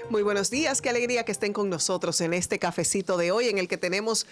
Muy buenos días, qué alegría que estén con nosotros en este cafecito de hoy en el que tenemos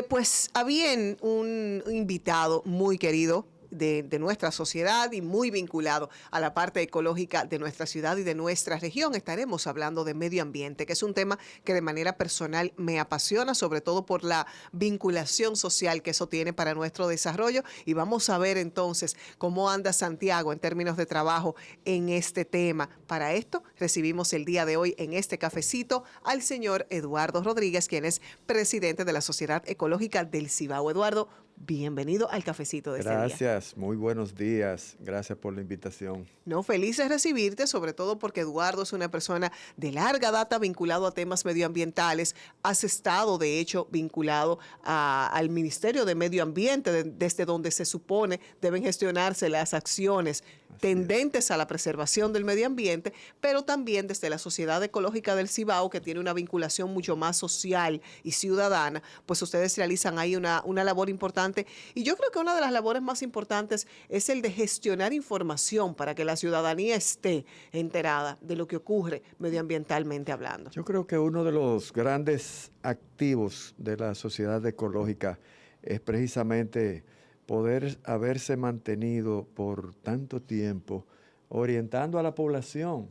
pues a bien un invitado muy querido de nuestra sociedad y muy vinculado a la parte ecológica de nuestra ciudad y de nuestra región. Estaremos hablando de medio ambiente, que es un tema que de manera personal me apasiona, sobre todo por la vinculación social que eso tiene para nuestro desarrollo. Y vamos a ver entonces cómo anda Santiago en términos de trabajo en este tema. Para esto recibimos el día de hoy en este cafecito al señor Eduardo Rodríguez, quien es presidente de la Sociedad Ecológica del Cibao. Eduardo, bienvenido al cafecito de este día. Gracias, muy buenos días. Gracias por la invitación. No, feliz de recibirte, sobre todo porque Eduardo es una persona de larga data vinculado a temas medioambientales. Has estado, de hecho, vinculado al Ministerio de Medio Ambiente, desde donde se supone deben gestionarse las acciones tendentes a la preservación del medio ambiente, pero también desde la Sociedad Ecológica del Cibao, que tiene una vinculación mucho más social y ciudadana, pues ustedes realizan ahí una labor importante. Y yo creo que una de las labores más importantes es el de gestionar información para que la ciudadanía esté enterada de lo que ocurre medioambientalmente hablando. Yo creo que uno de los grandes activos de la sociedad ecológica es precisamente poder haberse mantenido por tanto tiempo orientando a la población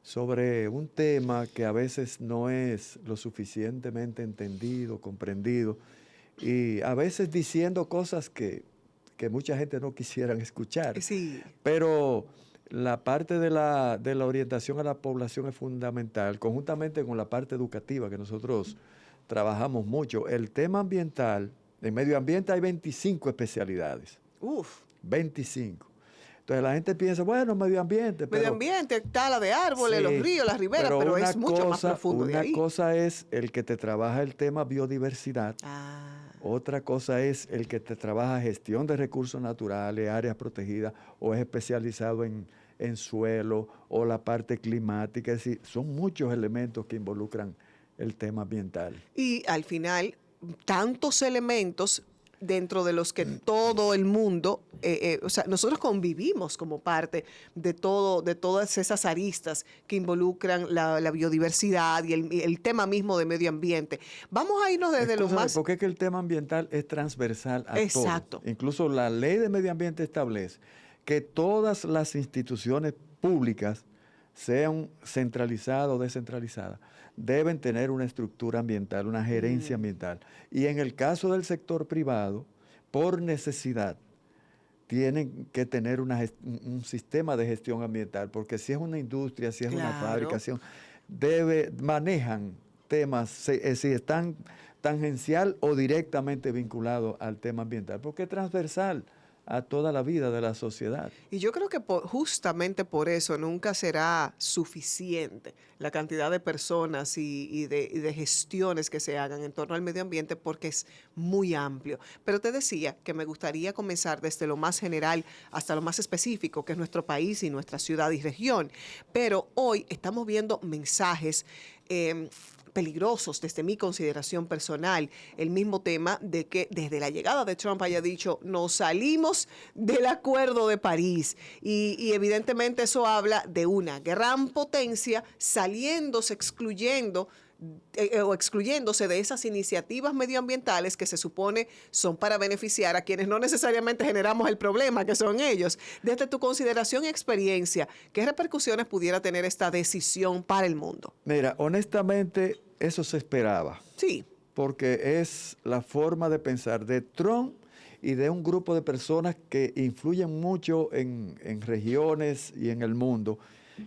sobre un tema que a veces no es lo suficientemente entendido, comprendido, y a veces diciendo cosas que mucha gente no quisieran escuchar. Sí. Pero la parte de la orientación a la población es fundamental, conjuntamente con la parte educativa, que nosotros trabajamos mucho. El tema ambiental, en medio ambiente hay 25 especialidades. Uf. 25. Entonces la gente piensa, bueno, medio ambiente. Medio ambiente, tala de árboles, sí, los ríos, las riberas, pero es mucho más profundo de ahí. Una cosa es el que te trabaja el tema biodiversidad. Otra cosa es el que te trabaja gestión de recursos naturales, áreas protegidas, o es especializado en suelo o la parte climática. Es decir, son muchos elementos que involucran el tema ambiental. Y al final, tantos elementos dentro de los que todo el mundo, o sea, nosotros convivimos como parte de todas esas aristas que involucran la biodiversidad y el tema mismo de medio ambiente. Vamos a irnos desde lo más... Porque es que el tema ambiental es transversal a Exacto. todo. Incluso la ley de medio ambiente establece que todas las instituciones públicas, sean centralizadas o descentralizadas, deben tener una estructura ambiental, una gerencia ambiental. Y en el caso del sector privado, por necesidad, tienen que tener un sistema de gestión ambiental, porque si es una industria, si es una fábrica, manejan temas, si están tangencial o directamente vinculados al tema ambiental, porque es transversal a toda la vida de la sociedad. Y yo creo que justamente por eso nunca será suficiente la cantidad de personas y de gestiones que se hagan en torno al medio ambiente, porque es muy amplio. Pero te decía que me gustaría comenzar desde lo más general hasta lo más específico, que es nuestro país y nuestra ciudad y región. Pero hoy estamos viendo mensajes peligrosos desde mi consideración personal. El mismo tema de que desde la llegada de Trump haya dicho, nos salimos del Acuerdo de París. Y evidentemente eso habla de una gran potencia saliéndose, excluyéndose de esas iniciativas medioambientales que se supone son para beneficiar a quienes no necesariamente generamos el problema, que son ellos. Desde tu consideración y experiencia, ¿qué repercusiones pudiera tener esta decisión para el mundo? Mira, honestamente, eso se esperaba. Sí. Porque es la forma de pensar de Trump y de un grupo de personas que influyen mucho en regiones y en el mundo,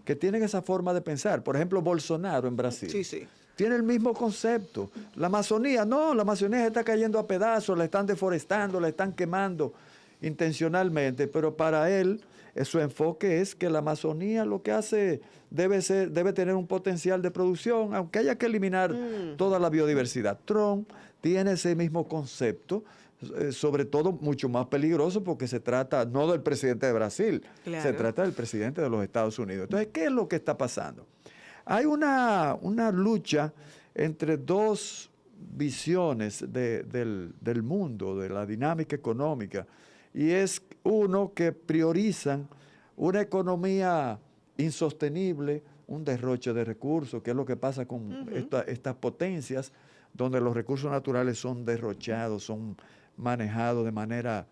que tienen esa forma de pensar. Por ejemplo, Bolsonaro en Brasil. Sí, sí. Tiene el mismo concepto. La Amazonía, no, la Amazonía está cayendo a pedazos, la están deforestando, la están quemando intencionalmente, pero para él su enfoque es que la Amazonía lo que hace debe tener un potencial de producción, aunque haya que eliminar toda la biodiversidad. Trump tiene ese mismo concepto, sobre todo mucho más peligroso porque se trata no del presidente de Brasil, se trata del presidente de los Estados Unidos. Entonces, ¿qué es lo que está pasando? Hay una lucha entre dos visiones del mundo, de la dinámica económica, y es uno que priorizan una economía insostenible, un derroche de recursos, que es lo que pasa con estas potencias, donde los recursos naturales son derrochados, son manejados de manera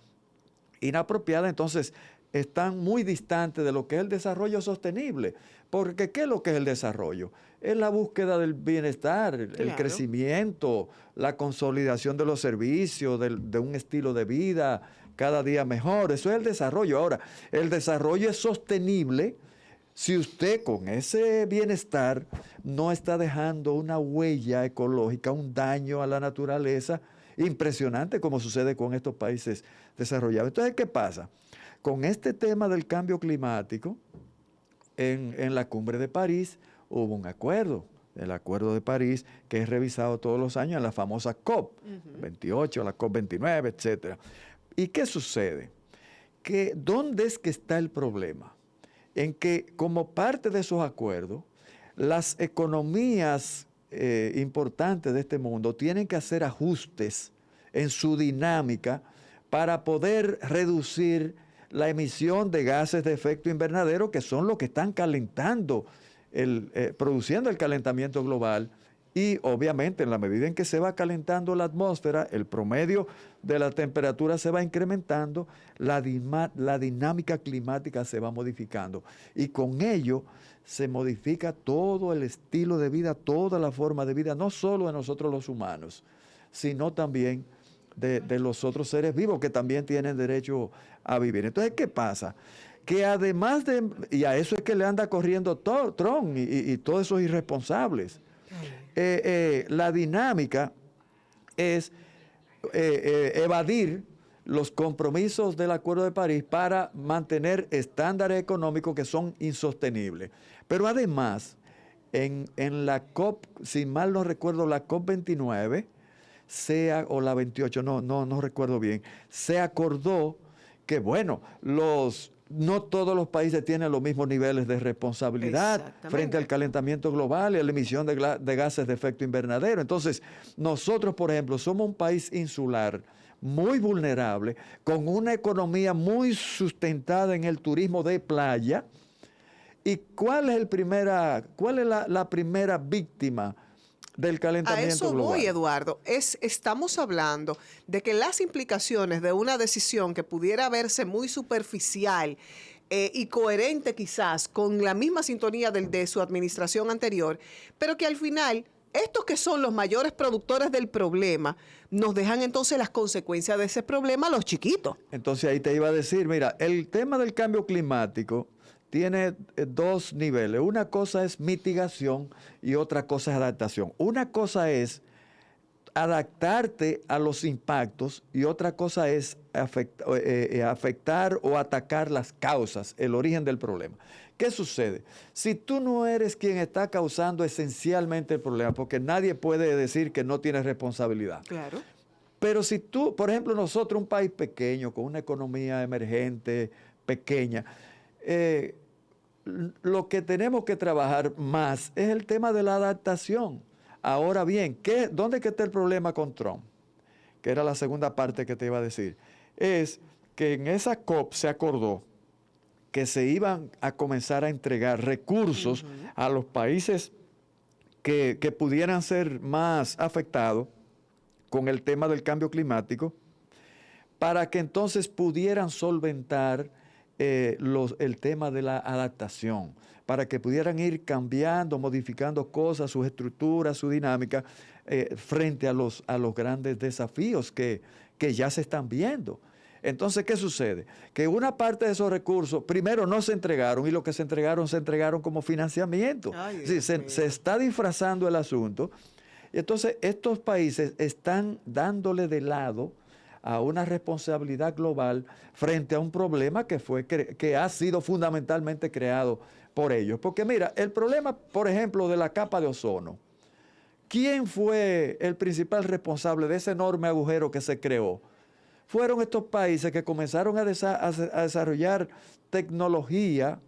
inapropiada. Entonces están muy distantes de lo que es el desarrollo sostenible. Porque ¿qué es lo que es el desarrollo? Es la búsqueda del bienestar, el crecimiento, la consolidación de los servicios, de un estilo de vida cada día mejor. Eso es el desarrollo. Ahora, el desarrollo es sostenible si usted con ese bienestar no está dejando una huella ecológica, un daño a la naturaleza impresionante, como sucede con estos países desarrollados. Entonces, ¿qué pasa? Con este tema del cambio climático, en la cumbre de París hubo un acuerdo, el Acuerdo de París, que es revisado todos los años en la famosa COP28, la COP29, etc. ¿Y qué sucede? Que ¿dónde es que está el problema? En que como parte de esos acuerdos, las economías importantes de este mundo tienen que hacer ajustes en su dinámica para poder reducir la emisión de gases de efecto invernadero, que son los que están calentando, produciendo el calentamiento global. Y obviamente en la medida en que se va calentando la atmósfera, el promedio de la temperatura se va incrementando, la dinámica climática se va modificando. Y con ello se modifica todo el estilo de vida, toda la forma de vida, no solo de nosotros los humanos, sino también de los otros seres vivos que también tienen derecho a vivir. Entonces, ¿qué pasa? Que además de, y a eso es que le anda corriendo Trump y todos esos irresponsables, la dinámica es evadir los compromisos del Acuerdo de París para mantener estándares económicos que son insostenibles. Pero además, en la COP, si mal no recuerdo, la COP29, o la 28, no recuerdo bien, se acordó que, bueno, no todos los países tienen los mismos niveles de responsabilidad frente al calentamiento global y a la emisión de gases de efecto invernadero. Entonces, nosotros, por ejemplo, somos un país insular muy vulnerable, con una economía muy sustentada en el turismo de playa. ¿Y cuál es la primera víctima del calentamiento global? A eso voy, Eduardo. Estamos hablando de que las implicaciones de una decisión que pudiera verse muy superficial y coherente quizás con la misma sintonía de su administración anterior, pero que al final estos que son los mayores productores del problema nos dejan entonces las consecuencias de ese problema a los chiquitos. Entonces ahí te iba a decir, mira, el tema del cambio climático tiene dos niveles. Una cosa es mitigación y otra cosa es adaptación. Una cosa es adaptarte a los impactos y otra cosa es afectar o atacar las causas, el origen del problema. ¿Qué sucede? Si tú no eres quien está causando esencialmente el problema, porque nadie puede decir que no tienes responsabilidad. Claro. Pero si tú, por ejemplo, nosotros, un país pequeño, con una economía emergente, pequeña, lo que tenemos que trabajar más es el tema de la adaptación. Ahora bien, ¿dónde que está el problema con Trump? Que era la segunda parte que te iba a decir. Es que en esa COP se acordó que se iban a comenzar a entregar recursos a los países que pudieran ser más afectados con el tema del cambio climático, para que entonces pudieran solventar el tema de la adaptación, para que pudieran ir cambiando, modificando cosas, sus estructuras, su dinámica, frente a los grandes desafíos que ya se están viendo. Entonces, ¿qué sucede? Que una parte de esos recursos, primero no se entregaron, y lo que se entregaron como financiamiento. Sí, se está disfrazando el asunto. Y entonces, estos países están dándole de lado a una responsabilidad global frente a un problema que ha sido fundamentalmente creado por ellos. Porque mira, el problema, por ejemplo, de la capa de ozono, ¿quién fue el principal responsable de ese enorme agujero que se creó? Fueron estos países que comenzaron a desarrollar tecnología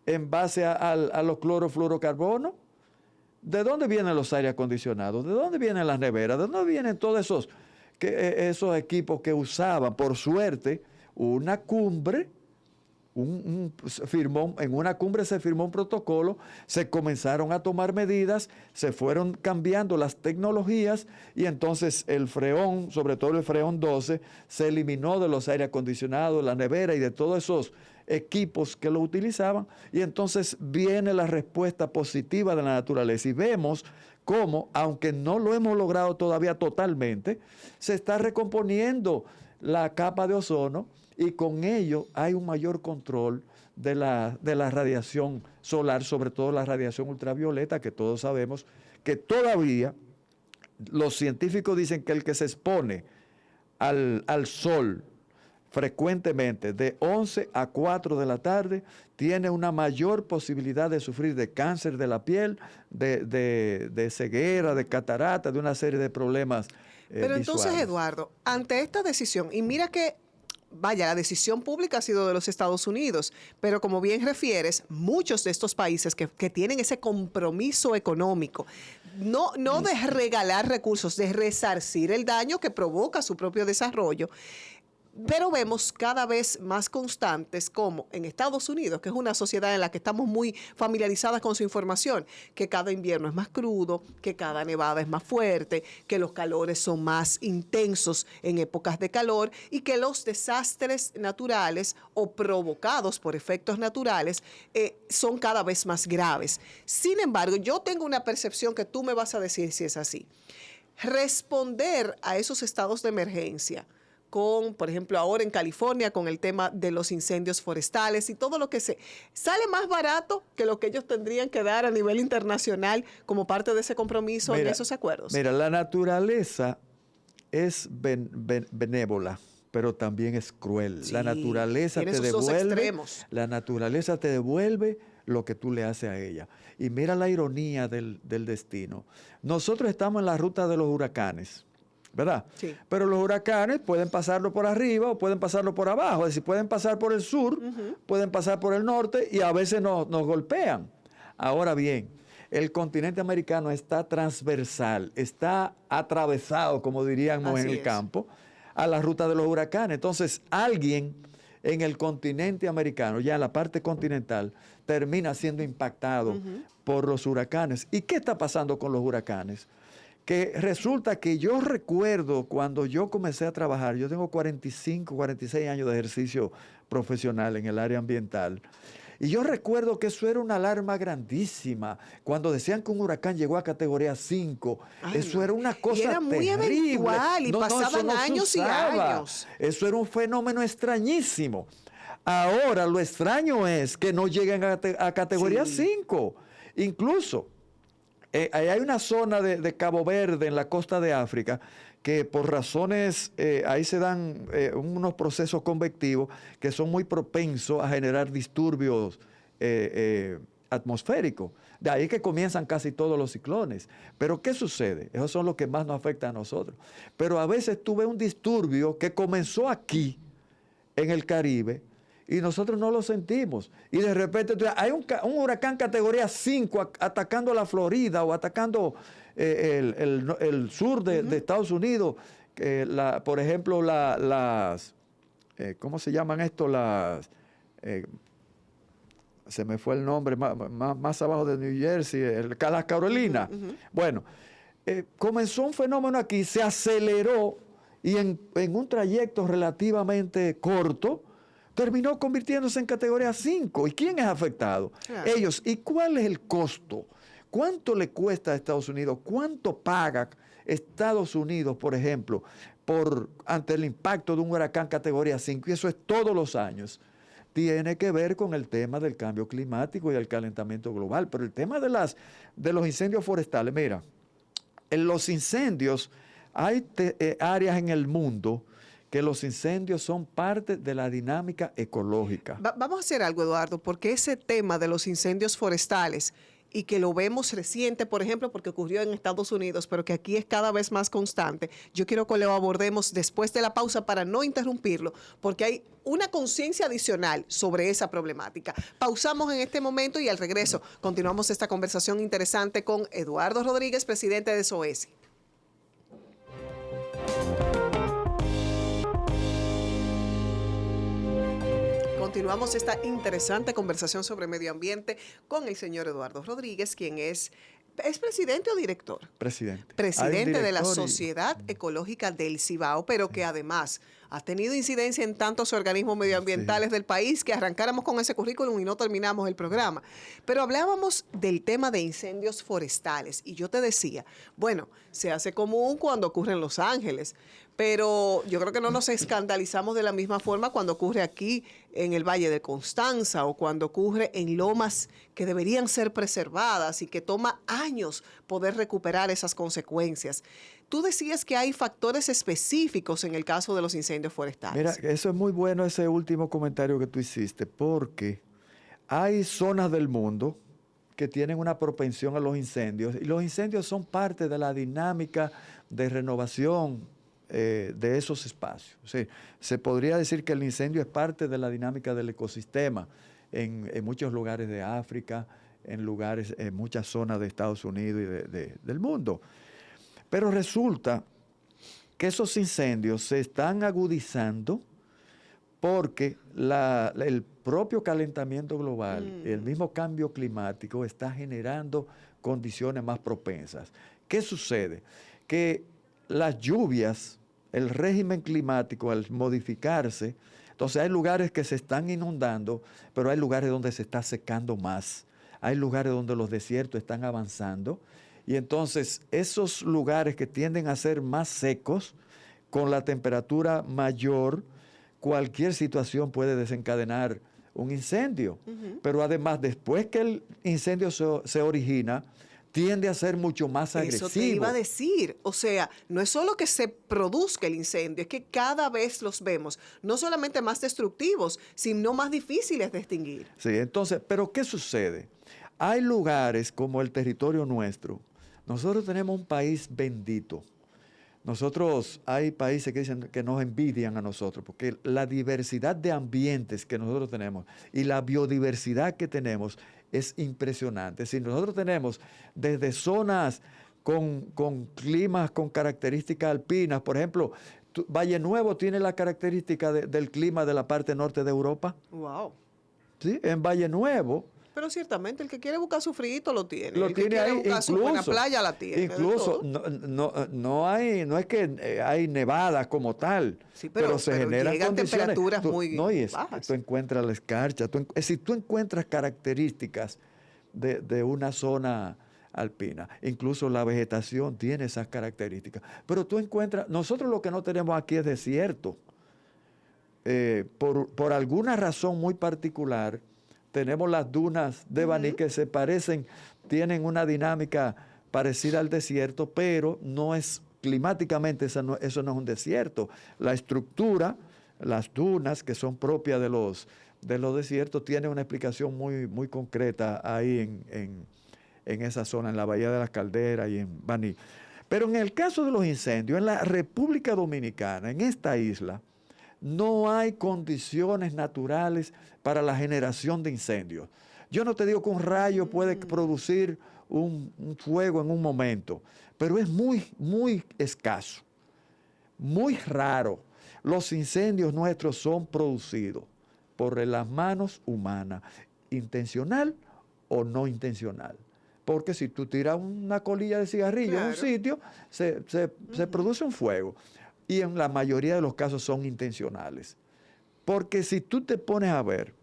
en base a los clorofluorocarbonos. ¿De dónde vienen los aire acondicionados? ¿De dónde vienen las neveras? ¿De dónde vienen todos esos equipos que usaban? Por suerte, una cumbre en una cumbre se firmó un protocolo, se comenzaron a tomar medidas, se fueron cambiando las tecnologías y entonces el freón, sobre todo el freón 12, se eliminó de los aire acondicionados, la nevera y de todos esos equipos que lo utilizaban, y entonces viene la respuesta positiva de la naturaleza y vemos cómo, aunque no lo hemos logrado todavía totalmente, se está recomponiendo la capa de ozono, y con ello hay un mayor control de la radiación solar, sobre todo la radiación ultravioleta, que todos sabemos que todavía los científicos dicen que el que se expone al sol frecuentemente de 11 a 4 de la tarde tiene una mayor posibilidad de sufrir de cáncer de la piel, de ceguera, de catarata, de una serie de problemas Pero entonces, visuales. Eduardo, ante esta decisión, y mira que vaya, la decisión pública ha sido de los Estados Unidos, pero como bien refieres, muchos de estos países que tienen ese compromiso económico, no de regalar recursos, de resarcir el daño que provoca su propio desarrollo, pero vemos cada vez más constantes como en Estados Unidos, que es una sociedad en la que estamos muy familiarizadas con su información, que cada invierno es más crudo, que cada nevada es más fuerte, que los calores son más intensos en épocas de calor y que los desastres naturales o provocados por efectos naturales son cada vez más graves. Sin embargo, yo tengo una percepción que tú me vas a decir si es así. Responder a esos estados de emergencia con, por ejemplo, ahora en California, con el tema de los incendios forestales y todo lo que sale más barato que lo que ellos tendrían que dar a nivel internacional como parte de ese compromiso en esos acuerdos. Mira, la naturaleza es benévola, pero también es cruel. Sí, la naturaleza tiene sus dos extremos. La naturaleza te devuelve lo que tú le haces a ella. Y mira la ironía del destino. Nosotros estamos en la ruta de los huracanes, ¿verdad? Sí. Pero los huracanes pueden pasarlo por arriba o pueden pasarlo por abajo. Es decir, pueden pasar por el sur, pueden pasar por el norte y a veces nos golpean. Ahora bien, el continente americano está transversal, está atravesado, como diríamos en el campo, a la ruta de los huracanes. Entonces, alguien en el continente americano, ya en la parte continental, termina siendo impactado por los huracanes. ¿Y qué está pasando con los huracanes? Que resulta que yo recuerdo cuando yo comencé a trabajar, yo tengo 45, 46 años de ejercicio profesional en el área ambiental, y yo recuerdo que eso era una alarma grandísima. Cuando decían que un huracán llegó a categoría 5, eso era una cosa terrible. Y era muy eventual y pasaban años y años. Eso era un fenómeno extrañísimo. Ahora lo extraño es que no lleguen a categoría 5. Incluso hay una zona de Cabo Verde en la costa de África que por razones, ahí se dan unos procesos convectivos que son muy propensos a generar disturbios atmosféricos. De ahí que comienzan casi todos los ciclones. Pero ¿qué sucede? Esos son los que más nos afectan a nosotros. Pero a veces tuve un disturbio que comenzó aquí, en el Caribe, y nosotros no lo sentimos. Y de repente hay un huracán categoría 5 atacando la Florida o atacando el sur de Estados Unidos. Por ejemplo, ¿cómo se llaman esto? Se me fue el nombre, más abajo de New Jersey, las Carolinas. Bueno, comenzó un fenómeno aquí, se aceleró y en un trayecto relativamente corto, terminó convirtiéndose en categoría 5. ¿Y quién es afectado? Claro. Ellos. ¿Y cuál es el costo? ¿Cuánto le cuesta a Estados Unidos? ¿Cuánto paga Estados Unidos, por ejemplo, ante el impacto de un huracán categoría 5? Y eso es todos los años. Tiene que ver con el tema del cambio climático y del calentamiento global. Pero el tema de los incendios forestales, mira, en los incendios hay áreas en el mundo que los incendios son parte de la dinámica ecológica. Vamos a hacer algo, Eduardo, porque ese tema de los incendios forestales, y que lo vemos reciente, por ejemplo, porque ocurrió en Estados Unidos, pero que aquí es cada vez más constante, yo quiero que lo abordemos después de la pausa para no interrumpirlo, porque hay una conciencia adicional sobre esa problemática. Pausamos en este momento y al regreso continuamos esta conversación interesante con Eduardo Rodríguez, presidente de SOESI. continuamos esta interesante conversación sobre medio ambiente con el señor Eduardo Rodríguez, quien ¿es presidente o director? Presidente. Presidente de la Sociedad Ecológica del Cibao, pero que además ha tenido incidencia en tantos organismos medioambientales del país que arrancáramos con ese currículum y no terminamos el programa. Pero hablábamos del tema de incendios forestales y yo te decía, bueno, se hace común cuando ocurre en Los Ángeles, pero yo creo que no nos escandalizamos de la misma forma cuando ocurre aquí en el Valle de Constanza o cuando ocurre en lomas que deberían ser preservadas y que toma años poder recuperar esas consecuencias. Tú decías que hay factores específicos en el caso de los incendios forestales. Mira, eso es muy bueno ese último comentario que tú hiciste, porque hay zonas del mundo que tienen una propensión a los incendios y los incendios son parte de la dinámica de renovación de esos espacios. O sea, se podría decir que el incendio es parte de la dinámica del ecosistema en muchos lugares de África, en muchas zonas de Estados Unidos y del mundo. Pero resulta que esos incendios se están agudizando porque el propio calentamiento global y el mismo cambio climático está generando condiciones más propensas. ¿Qué sucede? Que las lluvias, el régimen climático al modificarse, entonces hay lugares que se están inundando, pero hay lugares donde se está secando más. Hay lugares donde los desiertos están avanzando. Y entonces esos lugares que tienden a ser más secos, con la temperatura mayor, cualquier situación puede desencadenar un incendio. Pero además, después que el incendio se origina, tiende a ser mucho más agresivo. Eso te iba a decir. O sea, no es solo que se produzca el incendio, es que cada vez los vemos, no solamente más destructivos, sino más difíciles de extinguir. Sí, entonces, ¿pero qué sucede? Hay lugares como el territorio nuestro. Nosotros tenemos un país bendito. Hay países que dicen que nos envidian a nosotros, porque la diversidad de ambientes que nosotros tenemos y la biodiversidad que tenemos es impresionante. Si nosotros tenemos desde zonas con climas, con características alpinas, por ejemplo, Valle Nuevo tiene la característica del clima de la parte norte de Europa. Wow. ¿Sí? En Valle Nuevo. Pero ciertamente el que quiere buscar su frito lo tiene. Lo el tiene que quiere ahí, buscar su buena playa la tiene. Incluso no es que hay nevadas como tal, sí, pero se generan llegan condiciones. Temperaturas muy bajas. Tú encuentras la escarcha, tú encuentras características de una zona alpina. Incluso la vegetación tiene esas características. Pero nosotros lo que no tenemos aquí es desierto. Por alguna razón muy particular, tenemos las dunas de Baní que se parecen, tienen una dinámica parecida al desierto, pero climáticamente eso no es un desierto. La estructura, las dunas que son propias de los desiertos, tienen una explicación muy, muy concreta ahí en esa zona, en la Bahía de las Calderas y en Baní. Pero en el caso de los incendios, en la República Dominicana, en esta isla, no hay condiciones naturales para la generación de incendios. Yo no te digo que un rayo puede producir un fuego en un momento, pero es muy, muy escaso, muy raro. Los incendios nuestros son producidos por las manos humanas, intencional o no intencional. Porque si tú tiras una colilla de cigarrillo en un sitio, se produce un fuego. Y en la mayoría de los casos son intencionales. Porque si tú te pones a ver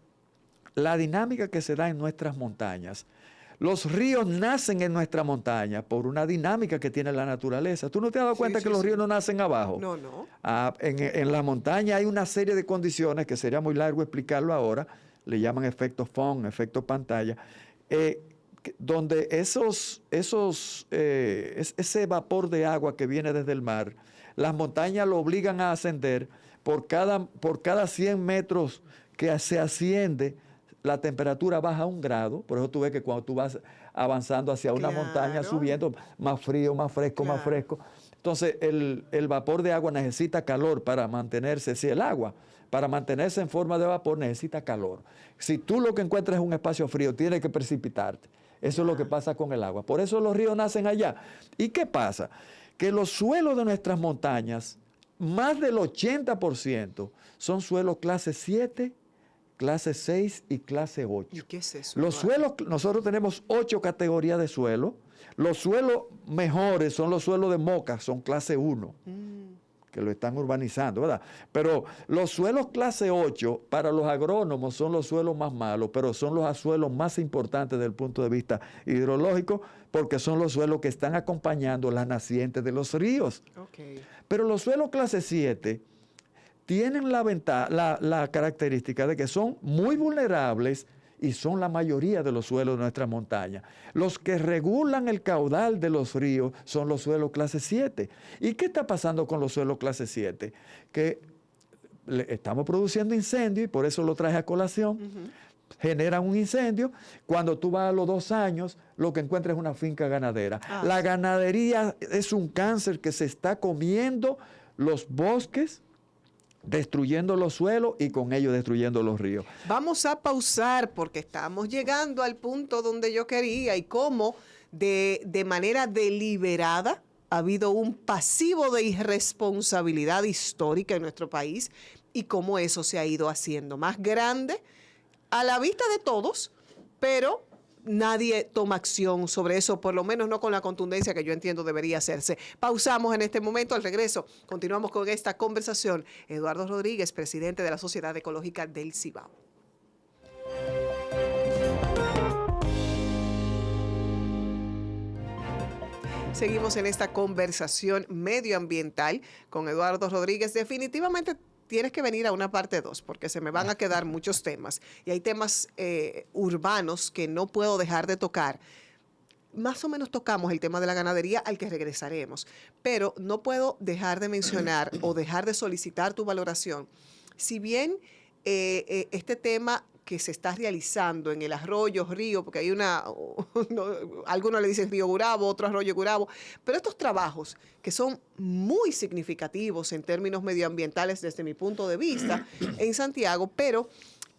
la dinámica que se da en nuestras montañas, los ríos nacen en nuestra montaña por una dinámica que tiene la naturaleza. ¿Tú no te has dado cuenta que los ríos no nacen abajo? No, no. En la montaña hay una serie de condiciones que sería muy largo explicarlo ahora, le llaman efecto Phong, efecto pantalla, donde ese vapor de agua que viene desde el mar, las montañas lo obligan a ascender. Por cada 100 metros que se asciende, la temperatura baja 1 grado. Por eso tú ves que cuando tú vas avanzando hacia una montaña, subiendo, más frío, más fresco, más fresco. Entonces, el vapor de agua necesita calor para mantenerse. Si el agua, para mantenerse en forma de vapor, necesita calor. Si tú lo que encuentras es un espacio frío, tienes que precipitarte. Eso es lo que pasa con el agua. Por eso los ríos nacen allá. ¿Y qué pasa? Que los suelos de nuestras montañas, más del 80% son suelos clase 7 clase 6 y clase 8. ¿Y qué es eso? Los suelos, nosotros tenemos 8 categorías de suelo. Los suelos mejores son los suelos de Moca, son clase 1, que lo están urbanizando, ¿verdad? Pero los suelos clase 8, para los agrónomos, son los suelos más malos, pero son los suelos más importantes desde el punto de vista hidrológico, porque son los suelos que están acompañando las nacientes de los ríos. Okay. Pero los suelos clase 7 tienen la característica de que son muy vulnerables y son la mayoría de los suelos de nuestra montaña. Los que regulan el caudal de los ríos son los suelos clase 7. ¿Y qué está pasando con los suelos clase 7? Que estamos produciendo incendios y por eso lo traje a colación. Generan un incendio. Cuando tú vas a los 2 años, lo que encuentras es una finca ganadera. La ganadería es un cáncer que se está comiendo los bosques, destruyendo los suelos y con ello destruyendo los ríos. Vamos a pausar porque estamos llegando al punto donde yo quería y cómo de manera deliberada ha habido un pasivo de irresponsabilidad histórica en nuestro país y cómo eso se ha ido haciendo más grande a la vista de todos, pero nadie toma acción sobre eso, por lo menos no con la contundencia que yo entiendo debería hacerse. Pausamos en este momento. Al regreso, continuamos con esta conversación. Eduardo Rodríguez, presidente de la Sociedad Ecológica del Cibao. Seguimos en esta conversación medioambiental con Eduardo Rodríguez. Definitivamente tienes que venir a una parte 2 porque se me van a quedar muchos temas y hay temas urbanos que no puedo dejar de tocar. Más o menos tocamos el tema de la ganadería al que regresaremos, pero no puedo dejar de mencionar o dejar de solicitar tu valoración. Si bien este tema que se está realizando en el arroyo, río, porque hay algunos le dicen río Gurabo, otro arroyo Gurabo, pero estos trabajos que son muy significativos en términos medioambientales desde mi punto de vista en Santiago, pero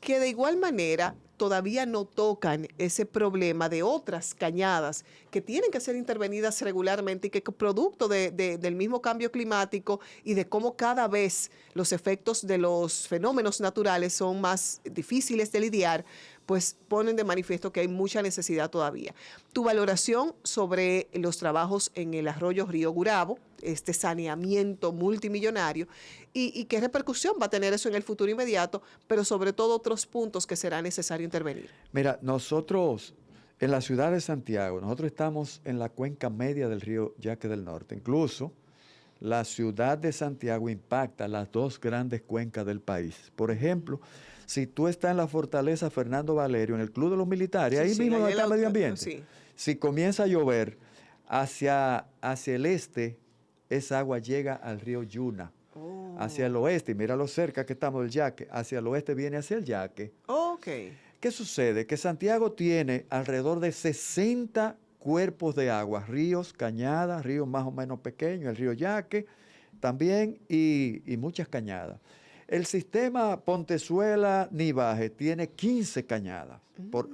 que de igual manera todavía no tocan ese problema de otras cañadas que tienen que ser intervenidas regularmente y que producto del mismo cambio climático y de cómo cada vez los efectos de los fenómenos naturales son más difíciles de lidiar, pues ponen de manifiesto que hay mucha necesidad todavía. Tu valoración sobre los trabajos en el arroyo Río Gurabo, este saneamiento multimillonario, y qué repercusión va a tener eso en el futuro inmediato, pero sobre todo otros puntos que será necesario intervenir. Mira, nosotros en la ciudad de Santiago, nosotros estamos en la cuenca media del río Yaque del Norte. Incluso la ciudad de Santiago impacta las 2 grandes cuencas del país. Por ejemplo, si tú estás en la fortaleza Fernando Valerio, en el Club de los Militares, ahí mismo donde está el medio ambiente, si comienza a llover hacia el este, esa agua llega al río Yuna. Hacia el oeste, y mira lo cerca que estamos del Yaque, hacia el oeste viene hacia el Yaque. ¿Qué sucede? Que Santiago tiene alrededor de 60 cuerpos de agua, ríos, cañadas, ríos más o menos pequeños, el río Yaque también y muchas cañadas. El sistema Pontezuela-Nivaje tiene 15 cañadas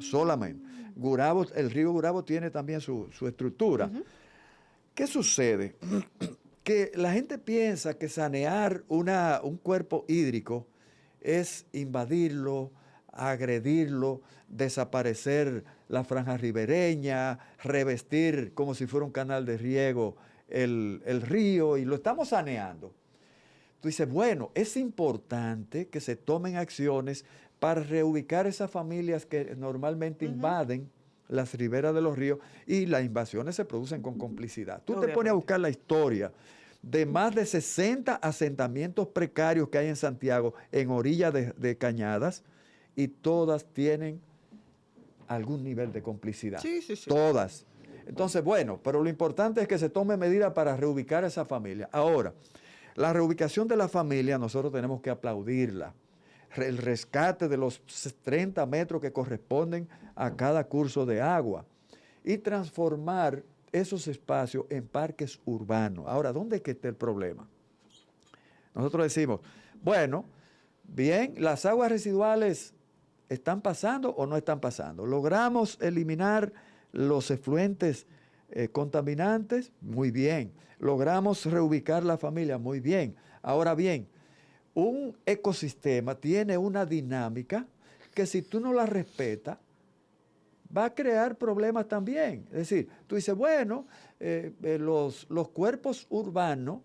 solamente. Gurabo, el río Gurabo tiene también su estructura. ¿Qué sucede? Que la gente piensa que sanear un cuerpo hídrico es invadirlo, agredirlo, desaparecer la franja ribereña, revestir como si fuera un canal de riego el río, y lo estamos saneando. Tú dices, bueno, es importante que se tomen acciones para reubicar esas familias que normalmente invaden las riberas de los ríos, y las invasiones se producen con complicidad. Tú te pones a buscar la historia de más de 60 asentamientos precarios que hay en Santiago en orillas de cañadas, y todas tienen algún nivel de complicidad. Sí. Todas. Entonces, bueno, pero lo importante es que se tome medidas para reubicar a esa familia. Ahora, la reubicación de la familia nosotros tenemos que aplaudirla. El rescate de los 30 metros que corresponden a cada curso de agua y transformar esos espacios en parques urbanos. Ahora, ¿dónde es que está el problema? Nosotros decimos, bueno, bien, las aguas residuales ¿están pasando o no están pasando? ¿Logramos eliminar los efluentes contaminantes? Muy bien. ¿Logramos reubicar la familia? Muy bien. Ahora bien, un ecosistema tiene una dinámica que si tú no las respetas, va a crear problemas también. Es decir, tú dices, bueno, los cuerpos urbanos,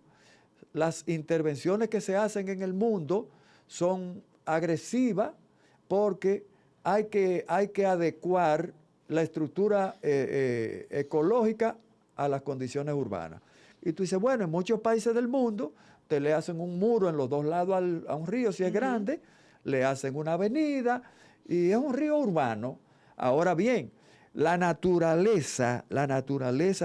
las intervenciones que se hacen en el mundo son agresivas porque hay que adecuar la estructura ecológica a las condiciones urbanas. Y tú dices, bueno, en muchos países del mundo te le hacen un muro en los dos lados a un río si es grande, le hacen una avenida y es un río urbano. Ahora bien, la naturaleza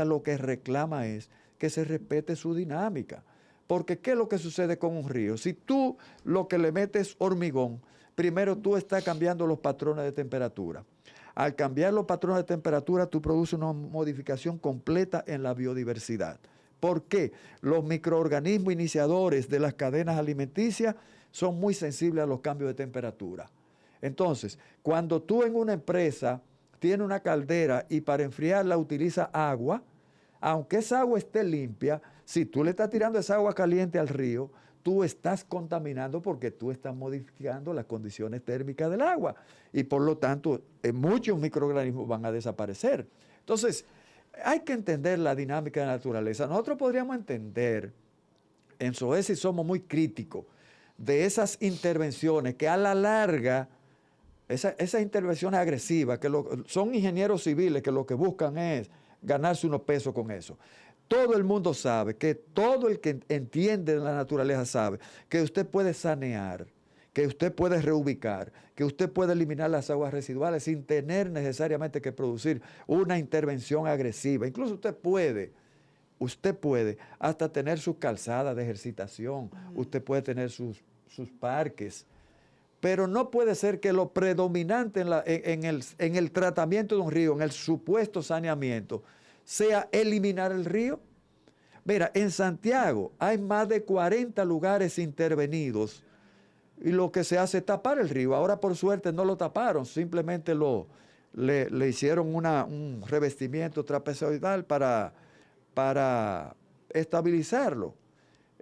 lo que reclama es que se respete su dinámica. Porque ¿qué es lo que sucede con un río? Si tú lo que le metes hormigón, primero tú estás cambiando los patrones de temperatura. Al cambiar los patrones de temperatura, tú produces una modificación completa en la biodiversidad. ¿Por qué? Los microorganismos iniciadores de las cadenas alimenticias son muy sensibles a los cambios de temperatura. Entonces, cuando tú en una empresa tienes una caldera y para enfriarla utiliza agua, aunque esa agua esté limpia, si tú le estás tirando esa agua caliente al río, tú estás contaminando porque tú estás modificando las condiciones térmicas del agua y por lo tanto muchos microorganismos van a desaparecer. Entonces, hay que entender la dinámica de la naturaleza. Nosotros podríamos entender, en SOESI somos muy críticos de esas intervenciones que a la larga, esas intervenciones agresivas, que son ingenieros civiles que lo que buscan es ganarse unos pesos con eso. Todo el mundo sabe, que todo el que entiende de la naturaleza sabe que usted puede sanear, que usted puede reubicar, que usted puede eliminar las aguas residuales sin tener necesariamente que producir una intervención agresiva. Incluso usted puede hasta tener sus calzadas de ejercitación, usted puede tener sus parques, pero no puede ser que lo predominante en el tratamiento de un río, en el supuesto saneamiento, sea eliminar el río. Mira, en Santiago hay más de 40 lugares intervenidos y lo que se hace es tapar el río. Ahora por suerte no lo taparon, simplemente le hicieron un revestimiento trapezoidal para estabilizarlo,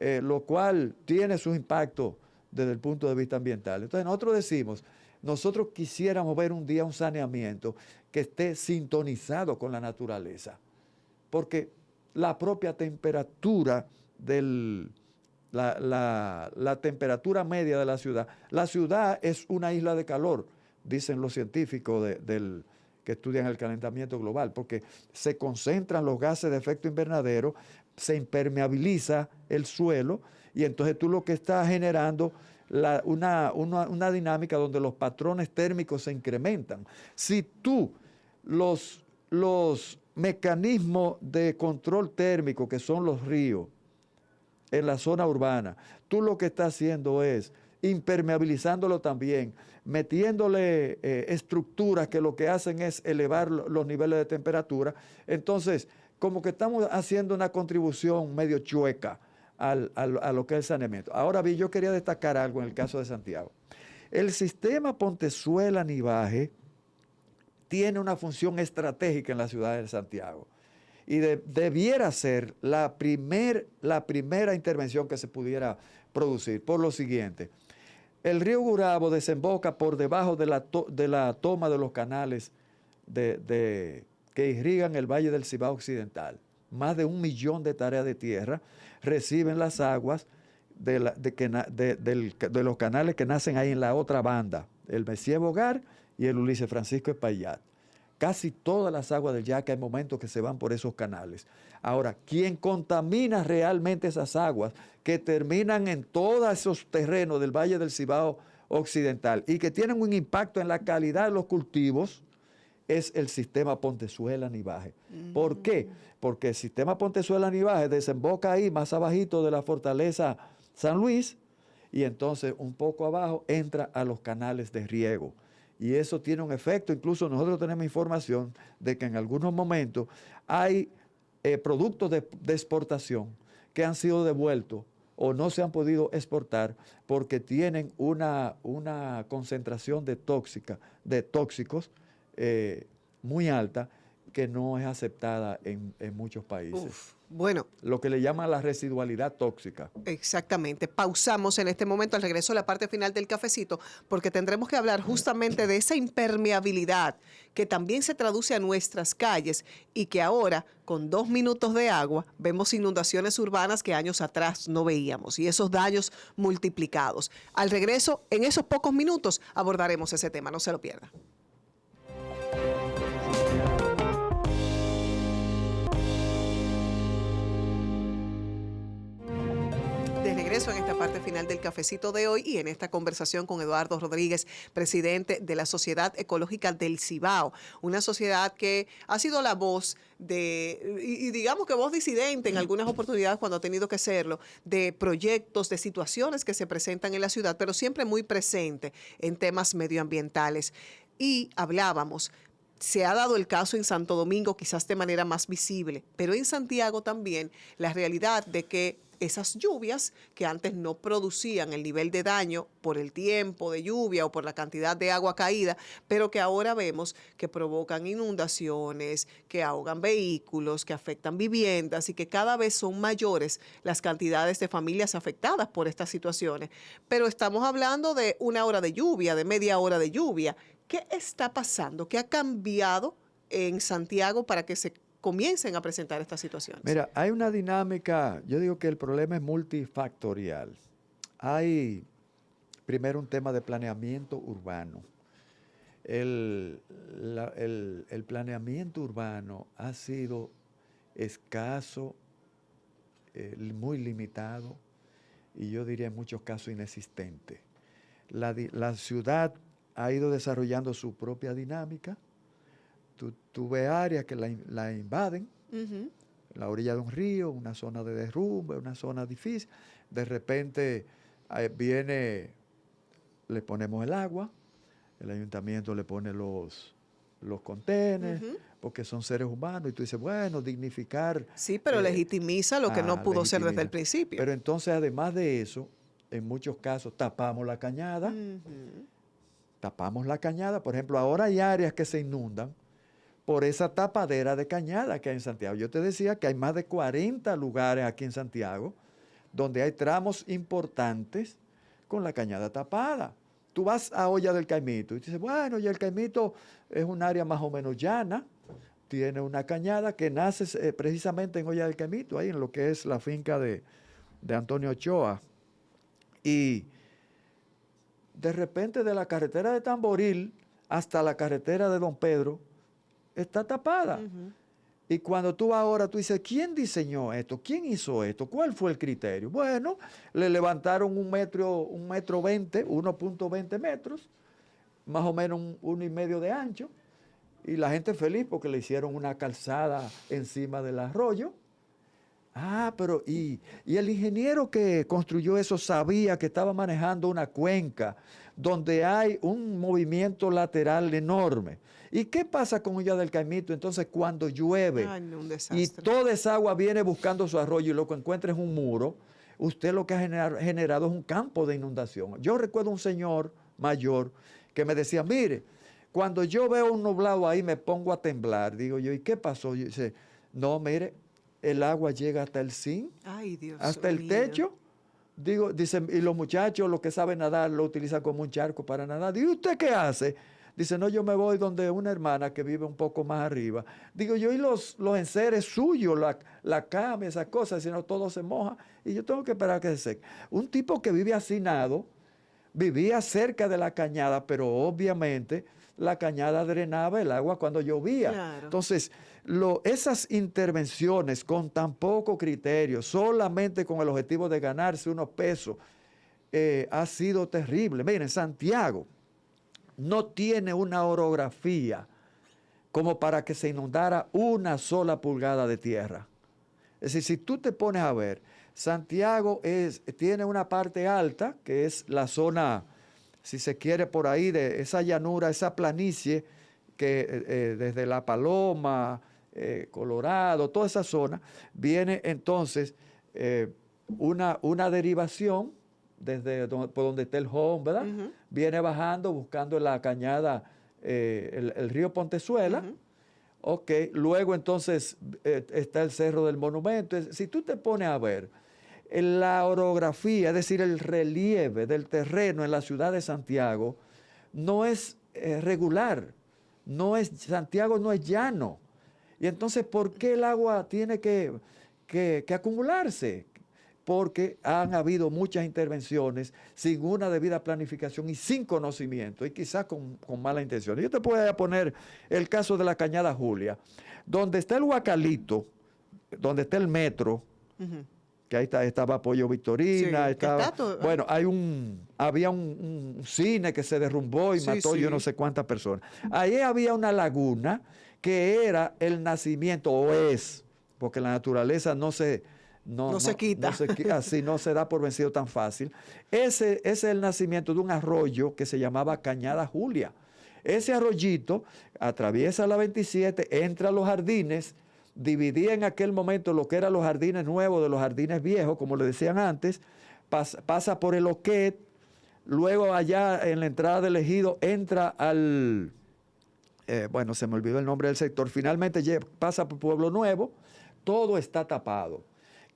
lo cual tiene su impacto desde el punto de vista ambiental. Entonces nosotros decimos, nosotros quisiéramos ver un día un saneamiento que esté sintonizado con la naturaleza, porque la propia temperatura la temperatura media de la ciudad es una isla de calor, dicen los científicos que estudian el calentamiento global, porque se concentran los gases de efecto invernadero, se impermeabiliza el suelo y entonces tú lo que estás generando una dinámica donde los patrones térmicos se incrementan. Si tú los mecanismos de control térmico que son los ríos en la zona urbana, tú lo que estás haciendo es impermeabilizándolo también, metiéndole estructuras que lo que hacen es elevar los niveles de temperatura. Entonces, como que estamos haciendo una contribución medio chueca a lo que es el saneamiento. Ahora bien, yo quería destacar algo en el caso de Santiago. El sistema Pontezuela-Nivaje tiene una función estratégica en la ciudad de Santiago y debiera ser la primera intervención que se pudiera producir por lo siguiente. El río Gurabo desemboca por debajo de la toma de los canales que irrigan el Valle del Cibao Occidental. Más de 1 millón de hectáreas de tierra reciben las aguas de los canales que nacen ahí en la otra banda, el Messier Bogar y el Ulises Francisco Espaillat. Casi todas las aguas del Yaque hay momentos que se van por esos canales. Ahora, quien contamina realmente esas aguas que terminan en todos esos terrenos del Valle del Cibao Occidental y que tienen un impacto en la calidad de los cultivos es el sistema Pontezuela-Nivaje. ¿Por qué? Porque el sistema Pontezuela-Nivaje desemboca ahí más abajito de la fortaleza San Luis y entonces un poco abajo entra a los canales de riego. Y eso tiene un efecto, incluso nosotros tenemos información de que en algunos momentos hay productos de exportación que han sido devueltos o no se han podido exportar porque tienen una concentración de tóxicos muy alta que no es aceptada en muchos países. Uf, bueno, Lo que le llaman la residualidad tóxica. exactamente. Pausamos en este momento al regreso a la parte final del cafecito porque tendremos que hablar justamente de esa impermeabilidad que también se traduce a nuestras calles y que ahora, con 2 minutos de agua, vemos inundaciones urbanas que años atrás no veíamos y esos daños multiplicados. Al regreso, en esos pocos minutos, abordaremos ese tema. No se lo pierda. De regreso en esta parte final del cafecito de hoy y en esta conversación con Eduardo Rodríguez, presidente de la Sociedad Ecológica del Cibao, una sociedad que ha sido la voz y digamos que voz disidente en algunas oportunidades cuando ha tenido que serlo, de proyectos, de situaciones que se presentan en la ciudad, pero siempre muy presente en temas medioambientales. Y hablábamos. Se ha dado el caso en Santo Domingo, quizás de manera más visible, pero en Santiago también la realidad de que esas lluvias que antes no producían el nivel de daño por el tiempo de lluvia o por la cantidad de agua caída, pero que ahora vemos que provocan inundaciones, que ahogan vehículos, que afectan viviendas y que cada vez son mayores las cantidades de familias afectadas por estas situaciones. Pero estamos hablando de 1 hora de lluvia, de media hora de lluvia. ¿Qué está pasando? ¿Qué ha cambiado en Santiago para que se comiencen a presentar estas situaciones? Mira, hay una dinámica, yo digo que el problema es multifactorial. Hay primero un tema de planeamiento urbano. El planeamiento urbano ha sido escaso, muy limitado y yo diría en muchos casos inexistente. La ciudad ha ido desarrollando su propia dinámica. Tú ves áreas que la invaden, en la orilla de un río, una zona de derrumbe, una zona difícil. De repente le ponemos el agua, el ayuntamiento le pone los contenedores, porque son seres humanos, y tú dices, bueno, dignificar. Sí, pero legitimiza lo que no pudo ser desde el principio. Pero entonces, además de eso, en muchos casos tapamos la cañada. Tapamos la cañada. Por ejemplo, ahora hay áreas que se inundan por esa tapadera de cañada que hay en Santiago. Yo te decía que hay más de 40 lugares aquí en Santiago donde hay tramos importantes con la cañada tapada. Tú vas a Olla del Caimito y dices, bueno, Olla del Caimito es un área más o menos llana, tiene una cañada que nace precisamente en Olla del Caimito, ahí en lo que es la finca de Antonio Ochoa. Y de repente de la carretera de Tamboril hasta la carretera de Don Pedro está tapada. Y cuando tú ahora, tú dices, ¿quién diseñó esto? ¿Quién hizo esto? ¿Cuál fue el criterio? Bueno, le levantaron 1.20 metros, más o menos 1,5 de ancho, y la gente feliz porque le hicieron una calzada encima del arroyo. Pero y el ingeniero que construyó eso sabía que estaba manejando una cuenca donde hay un movimiento lateral enorme. ¿Y qué pasa con Olla del Caimito? Entonces, cuando llueve y toda esa agua viene buscando su arroyo y lo que encuentra es un muro, usted lo que ha generado es un campo de inundación. Yo recuerdo un señor mayor que me decía, mire, cuando yo veo un nublado ahí me pongo a temblar. Digo yo, ¿y qué pasó? Yo dice, no, mire, el agua llega hasta el zinc, hasta el techo. Digo, dicen, y los muchachos, los que saben nadar, lo utilizan como un charco para nadar. Digo, ¿y usted qué hace? Dice, no, yo me voy donde una hermana que vive un poco más arriba. Digo yo, y los enseres suyos, la cama, esas cosas, si no todo se moja, y yo tengo que esperar a que se seque. Un tipo que vive hacinado, vivía cerca de la cañada, pero obviamente la cañada drenaba el agua cuando llovía. Claro. Entonces, esas intervenciones con tan poco criterio, solamente con el objetivo de ganarse unos pesos, ha sido terrible. Miren, Santiago no tiene una orografía como para que se inundara una sola pulgada de tierra. Es decir, si tú te pones a ver, Santiago tiene una parte alta, que es la zona, si se quiere, por ahí, de esa llanura, esa planicie, que desde La Paloma, Colorado, toda esa zona, viene entonces una derivación por donde está el Home, ¿verdad? Viene bajando, buscando la cañada, el río Pontezuela, Ok, luego entonces está el Cerro del Monumento. Si tú te pones a ver la orografía, es decir, el relieve del terreno en la ciudad de Santiago, no es regular, Santiago no es llano. Y entonces, ¿por qué el agua tiene que acumularse? Porque han habido muchas intervenciones sin una debida planificación y sin conocimiento, y quizás con mala intención. Yo te puedo poner el caso de la Cañada Julia, donde está el Huacalito, donde está el metro, que ahí estaba Pollo Victorina, Sí, estaba, bueno, había un cine que se derrumbó y mató yo no sé cuántas personas. Ahí había una laguna que era el nacimiento, o es, porque la naturaleza no se quita. Así no se da por vencido tan fácil. Ese es el nacimiento de un arroyo que se llamaba Cañada Julia. Ese arroyito atraviesa la 27, entra a los jardines, dividía en aquel momento lo que eran los jardines nuevos de los jardines viejos, como le decían antes, pasa por el Oquet, luego allá en la entrada del ejido entra al, bueno, se me olvidó el nombre del sector, finalmente pasa por Pueblo Nuevo, todo está tapado.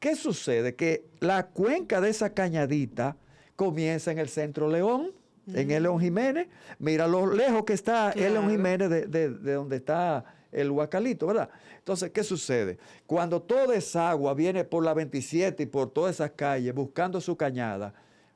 ¿Qué sucede? Que la cuenca de esa cañadita comienza en el Centro León, en el León Jiménez. Mira lo lejos que está el León Jiménez de donde está el Huacalito, ¿verdad? Entonces, ¿qué sucede? Cuando toda esa agua viene por la 27 y por todas esas calles buscando su cañada,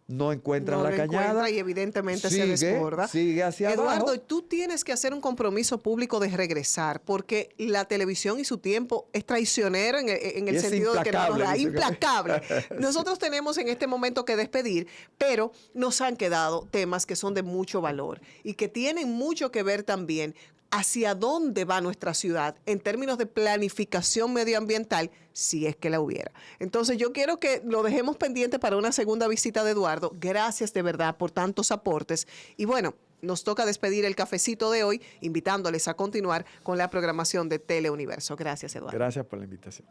no encuentran la cañada. Y evidentemente se desborda. Sigue hacia abajo. Eduardo, tú tienes que hacer un compromiso público de regresar, porque la televisión y su tiempo es traicionero en el sentido de que no nos da, implacable. Nosotros tenemos en este momento que despedir, pero nos han quedado temas que son de mucho valor y que tienen mucho que ver también hacia dónde va nuestra ciudad en términos de planificación medioambiental, si es que la hubiera. Entonces yo quiero que lo dejemos pendiente para una segunda visita de Eduardo. Gracias de verdad por tantos aportes. Y bueno, nos toca despedir el cafecito de hoy, invitándoles a continuar con la programación de Teleuniverso. Gracias, Eduardo. Gracias por la invitación.